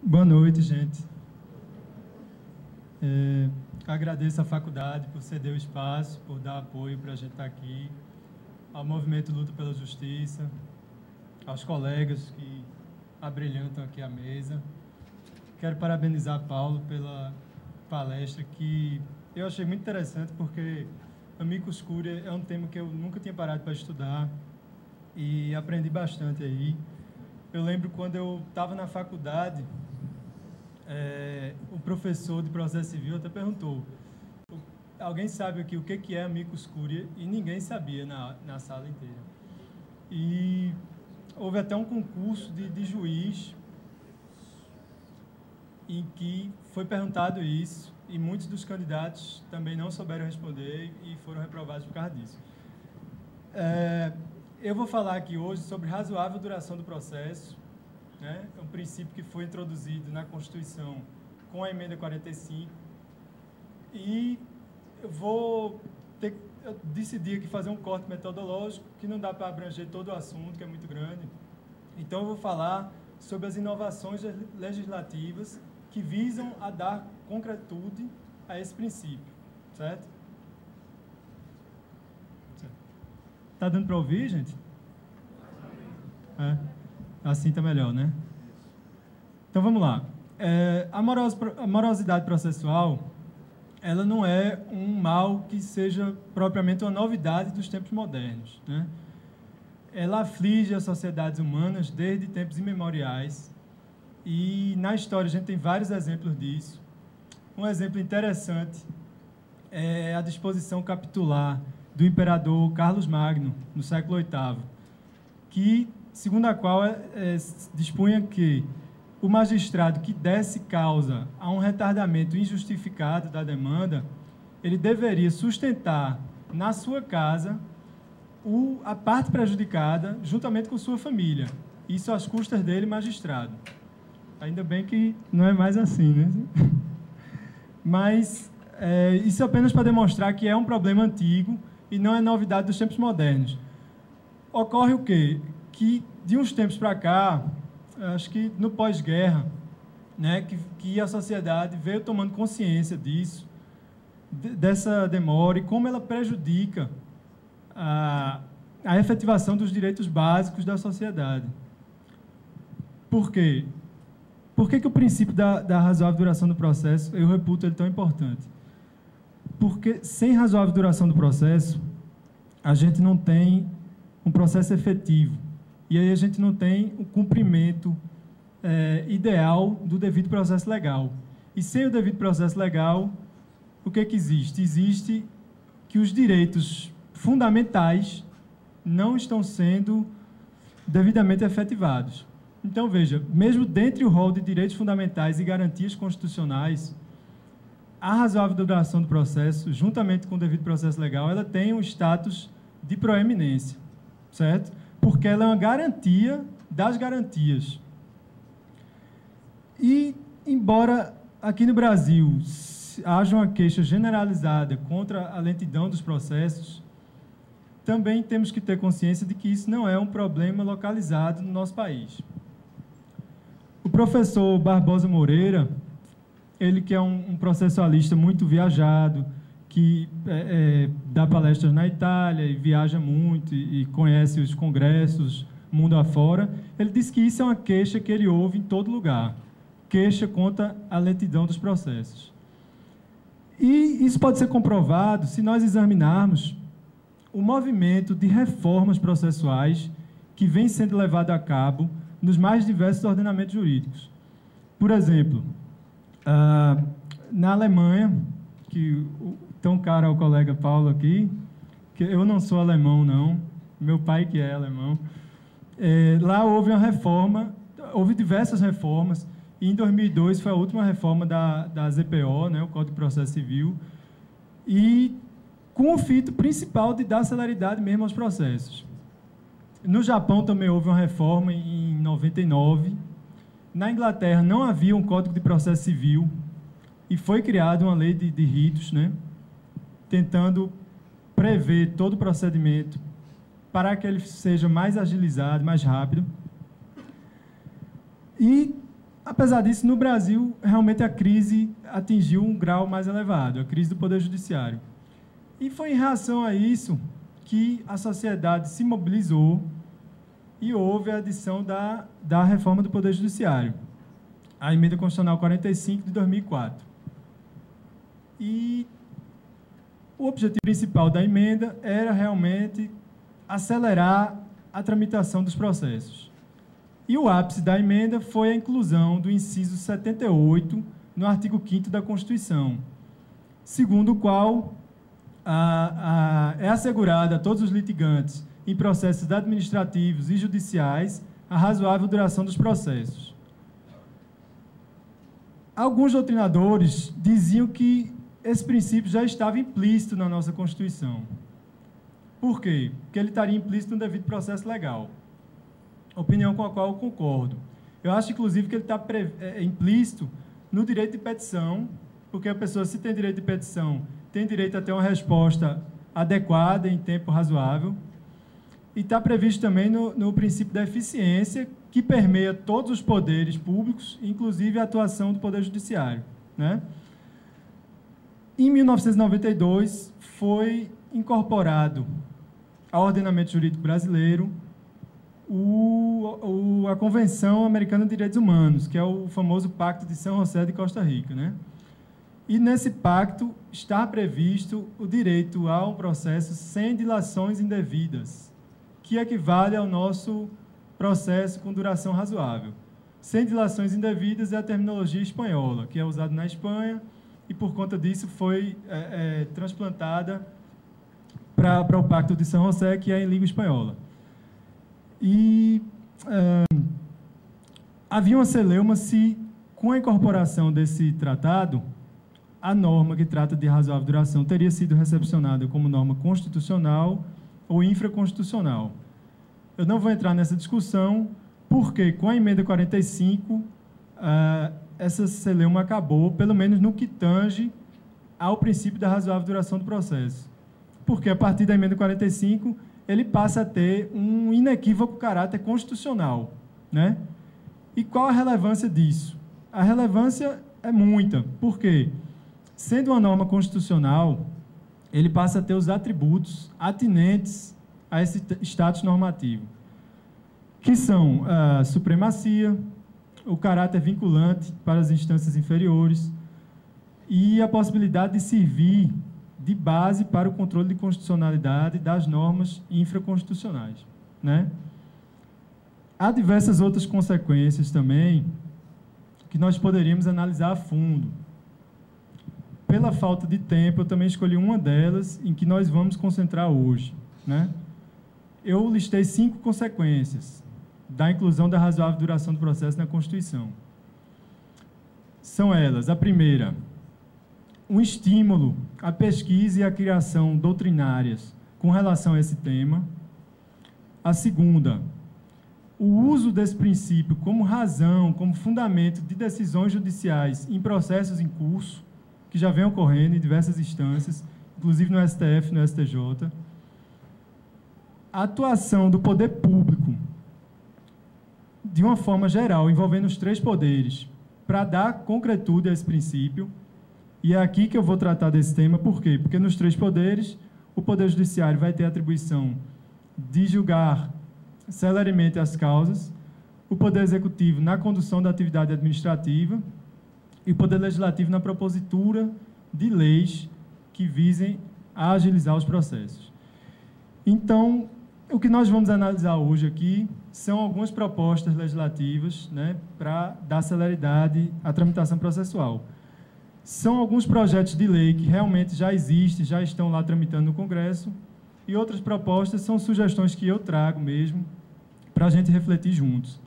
Boa noite, gente. Agradeço à faculdade por ceder o espaço, por dar apoio para a gente estar aqui, ao Movimento Luta pela Justiça, aos colegas que abrilhantam aqui a mesa. Quero parabenizar Paulo pela palestra, que eu achei muito interessante, porque amicus curiae é um tema que eu nunca tinha parado para estudar e aprendi bastante aí. Eu lembro quando eu estava na faculdade, o professor de processo civil até perguntou: alguém sabe aqui o que é amicus curiae? E ninguém sabia na sala inteira. E houve até um concurso de juiz em que foi perguntado isso, e muitos dos candidatos também não souberam responder e foram reprovados por causa disso. Eu vou falar aqui hoje sobre razoável duração do processo, né? É um princípio que foi introduzido na Constituição com a Emenda 45, e eu decidi aqui fazer um corte metodológico que não dá para abranger todo o assunto, que é muito grande. Então, eu vou falar sobre as inovações legislativas que visam a dar concretude a esse princípio, certo? Tá dando para ouvir, gente? Assim está melhor, né? Então, vamos lá. A morosidade processual, ela não é um mal que seja propriamente uma novidade dos tempos modernos, né? Ela aflige as sociedades humanas desde tempos imemoriais, e na história a gente tem vários exemplos disso. Um exemplo interessante é a disposição capitular do imperador Carlos Magno, no século VIII, que, segundo a qual dispunha que o magistrado que desse causa a um retardamento injustificado da demanda, ele deveria sustentar na sua casa a parte prejudicada juntamente com sua família, isso às custas dele, magistrado. Ainda bem que não é mais assim, né? Mas isso é apenas para demonstrar que é um problema antigo e não é novidade dos tempos modernos. Ocorre o quê? Que de uns tempos para cá, acho que no pós-guerra, né, que a sociedade veio tomando consciência disso, dessa demora, e como ela prejudica a efetivação dos direitos básicos da sociedade. Por quê? Por que o princípio da razoável duração do processo, eu reputo ele tão importante? Porque sem razoável duração do processo, a gente não tem um processo efetivo. E aí a gente não tem o cumprimento ideal do devido processo legal. E sem o devido processo legal, o que existe? Existe que os direitos fundamentais não estão sendo devidamente efetivados. Então, veja, mesmo dentre o rol de direitos fundamentais e garantias constitucionais, a razoável duração do processo, juntamente com o devido processo legal, ela tem um status de proeminência, certo? Porque ela é uma garantia das garantias. E, embora aqui no Brasil haja uma queixa generalizada contra a lentidão dos processos, também temos que ter consciência de que isso não é um problema localizado no nosso país. O professor Barbosa Moreira, ele que é um processualista muito viajado, que dá palestras na Itália e viaja muito e conhece os congressos mundo afora, ele diz que isso é uma queixa que ele ouve em todo lugar, queixa contra a lentidão dos processos. E isso pode ser comprovado se nós examinarmos o movimento de reformas processuais que vem sendo levado a cabo nos mais diversos ordenamentos jurídicos. Por exemplo, na Alemanha, que tão caro ao colega Paulo aqui, que eu não sou alemão, não, meu pai que é alemão, lá houve uma reforma, houve diversas reformas, e em 2002 foi a última reforma da ZPO, né, o Código de Processo Civil, e com o fito principal de dar celeridade mesmo aos processos. No Japão também houve uma reforma em 99. Na Inglaterra não havia um Código de Processo Civil e foi criada uma lei de ritos, né, tentando prever todo o procedimento para que ele seja mais agilizado, mais rápido. E Apesar disso, no Brasil, realmente a crise atingiu um grau mais elevado, a crise do Poder Judiciário. E foi em reação a isso que a sociedade se mobilizou e houve a adição da reforma do Poder Judiciário, a Emenda Constitucional 45 de 2004. E o objetivo principal da emenda era realmente acelerar a tramitação dos processos. E o ápice da emenda foi a inclusão do inciso 78 no artigo 5º da Constituição, segundo o qual é assegurada a todos os litigantes em processos administrativos e judiciais a razoável duração dos processos. Alguns doutrinadores diziam que esse princípio já estava implícito na nossa Constituição. Por quê? Porque ele estaria implícito no devido processo legal. Opinião com a qual eu concordo. Eu acho, inclusive, que ele está implícito no direito de petição, porque a pessoa, se tem direito de petição, tem direito a ter uma resposta adequada em tempo razoável. E está previsto também no princípio da eficiência, que permeia todos os poderes públicos, inclusive a atuação do Poder Judiciário, né? Em 1992, foi incorporado ao ordenamento jurídico brasileiro a Convenção Americana de Direitos Humanos, que é o famoso Pacto de São José de Costa Rica, né? E nesse pacto está previsto o direito a um processo sem dilações indevidas, que equivale ao nosso processo com duração razoável. Sem dilações indevidas é a terminologia espanhola, que é usada na Espanha, e por conta disso foi transplantada para o Pacto de São José, que é em língua espanhola. E havia uma celeuma se, com a incorporação desse tratado, a norma que trata de razoável duração teria sido recepcionada como norma constitucional ou infraconstitucional. Eu não vou entrar nessa discussão, porque com a emenda 45, essa celeuma acabou, pelo menos no que tange ao princípio da razoável duração do processo. Porque, a partir da emenda 45, ele passa a ter um inequívoco caráter constitucional, né? E qual a relevância disso? A relevância é muita, porque, sendo uma norma constitucional, ele passa a ter os atributos atinentes a esse status normativo, que são a supremacia, o caráter vinculante para as instâncias inferiores e a possibilidade de servir de base para o controle de constitucionalidade das normas infraconstitucionais, né? Há diversas outras consequências também que nós poderíamos analisar a fundo. Pela falta de tempo, eu também escolhi uma delas em que nós vamos concentrar hoje, né? Eu listei 5 consequências da inclusão da razoável duração do processo na Constituição. São elas: a primeira, um estímulo à pesquisa e à criação doutrinárias com relação a esse tema. A segunda, o uso desse princípio como razão, como fundamento de decisões judiciais em processos em curso, que já vem ocorrendo em diversas instâncias, inclusive no STF e no STJ. A atuação do poder público, de uma forma geral, envolvendo os 3 poderes, para dar concretude a esse princípio. E é aqui que eu vou tratar desse tema. Por quê? Porque nos 3 poderes, o Poder Judiciário vai ter a atribuição de julgar celeremente as causas, o Poder Executivo na condução da atividade administrativa e o Poder Legislativo na propositura de leis que visem a agilizar os processos. Então, o que nós vamos analisar hoje aqui são algumas propostas legislativas, né, para dar celeridade à tramitação processual. São alguns projetos de lei que realmente já existem, já estão lá tramitando no Congresso, e outras propostas são sugestões que eu trago mesmo para a gente refletir juntos.